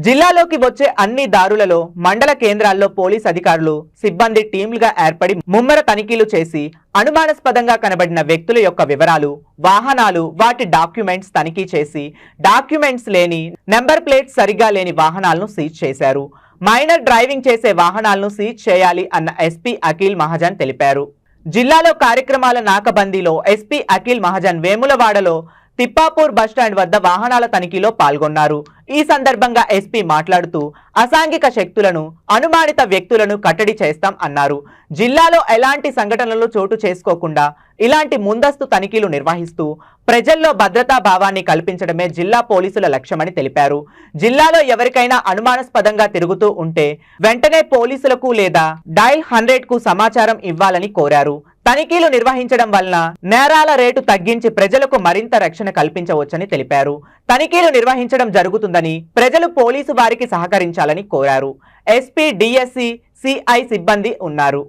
జిల్లాలోకి వచ్చే అన్ని దారులలో మండల కేంద్రాల్లో పోలీస్ అధికారులు సిబ్బంది టీంలుగా ఏర్పడి ముమ్మర తనిఖీలు చేసి అనుమానాస్పదంగా కనబడిన వ్యక్తుల యొక్క వివరాలు, వాహనాలు, వాటి డాక్యుమెంట్స్ తనిఖీ చేసి డాక్యుమెంట్స్ లేని, నెంబర్ ప్లేట్స్ సరిగా లేని వాహనాలను సీజ్ చేశారు. మైనర్ డ్రైవింగ్ చేసే వాహనాలను సీజ్ చేయాలి అన్న ఎస్పీ అఖిల్ మహాజన్ తెలిపారు. జిల్లాలో కార్యక్రమాల నాకబందీలో ఎస్పీ అఖిల్ మహాజన్ వేములవాడలో తిప్పాపూర్ బస్టాండ్ వద్ద వాహనాల తనిఖీలో పాల్గొన్నారు. ఈ సందర్భంగా ఎస్పీ మాట్లాడుతూ అసాంఘిక శక్తులను, అనుమానిత వ్యక్తులను కట్టడి చేస్తాం అన్నారు. జిల్లాలో ఎలాంటి సంఘటనలు చోటు చేసుకోకుండా ఇలాంటి ముందస్తు తనిఖీలు నిర్వహిస్తూ ప్రజల్లో భద్రతా భావాన్ని కల్పించడమే జిల్లా పోలీసుల లక్ష్యమని తెలిపారు. జిల్లాలో ఎవరికైనా అనుమానాస్పదంగా తిరుగుతూ ఉంటే వెంటనే పోలీసులకు లేదా డయల్ 100కు సమాచారం ఇవ్వాలని కోరారు. తనిఖీలు నిర్వహించడం వలన నేరాల రేటు తగ్గించి ప్రజలకు మరింత రక్షణ కల్పించవచ్చని తెలిపారు. తనిఖీలు నిర్వహించడం జరుగుతుందని ప్రజలు పోలీసు వారికి సహకరించాలని కోరారు. ఎస్పీ, డిఎస్సి, సిఐ సిబ్బంది ఉన్నారు.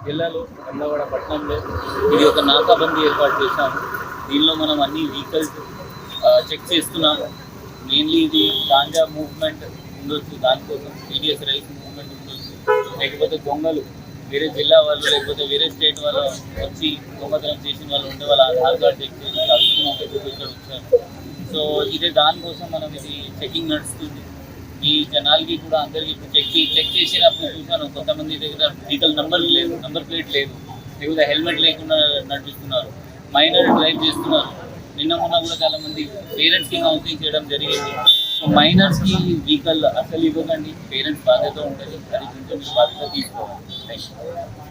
జిల్లాలో వెమ్లవాడ పట్టణంలో ఇది ఒక నాకాబందీ ఏర్పాటు చేశాము. దీనిలో మనం అన్ని వెహికల్స్ చెక్ చేస్తున్నాము. మెయిన్లీ ఇది గాంజా మూవ్మెంట్ ఉండొచ్చు, దానికోసం టీడీఎస్ రైస్ మూవ్మెంట్ ఉండొచ్చు, లేకపోతే దొంగలు వేరే జిల్లా వాళ్ళు లేకపోతే వేరే స్టేట్ వాళ్ళు వచ్చి దొంగతనం చేసిన వాళ్ళు ఉంటే వాళ్ళ ఆధార్ కార్డు చెక్ చేసి అడుగుతున్నాం ఇక్కడ వచ్చారు. సో ఇదే దానికోసం మనం ఇది చెకింగ్ నడుస్తుంది. ఈ జనాలకి కూడా అందరికీ ఇప్పుడు చెక్ చేసినప్పుడు చూసాను, కొంతమంది దగ్గర వెహికల్ నంబర్ ప్లేట్ లేదు, లేకపోతే హెల్మెట్ లేకుండా నడిపిస్తున్నారు, మైనర్ డ్రైవ్ చేస్తున్నారు. నిన్న మొన్న కూడా చాలా మంది పేరెంట్స్కి కౌన్సిలింగ్ చేయడం జరిగింది. సో మైనర్స్కి వెహికల్ అసలు ఇవ్వకండి, పేరెంట్స్ బాధ్యత ఉంటుంది, అది కొంచెం బాధ్యత తీసుకోవాలి. Thank you.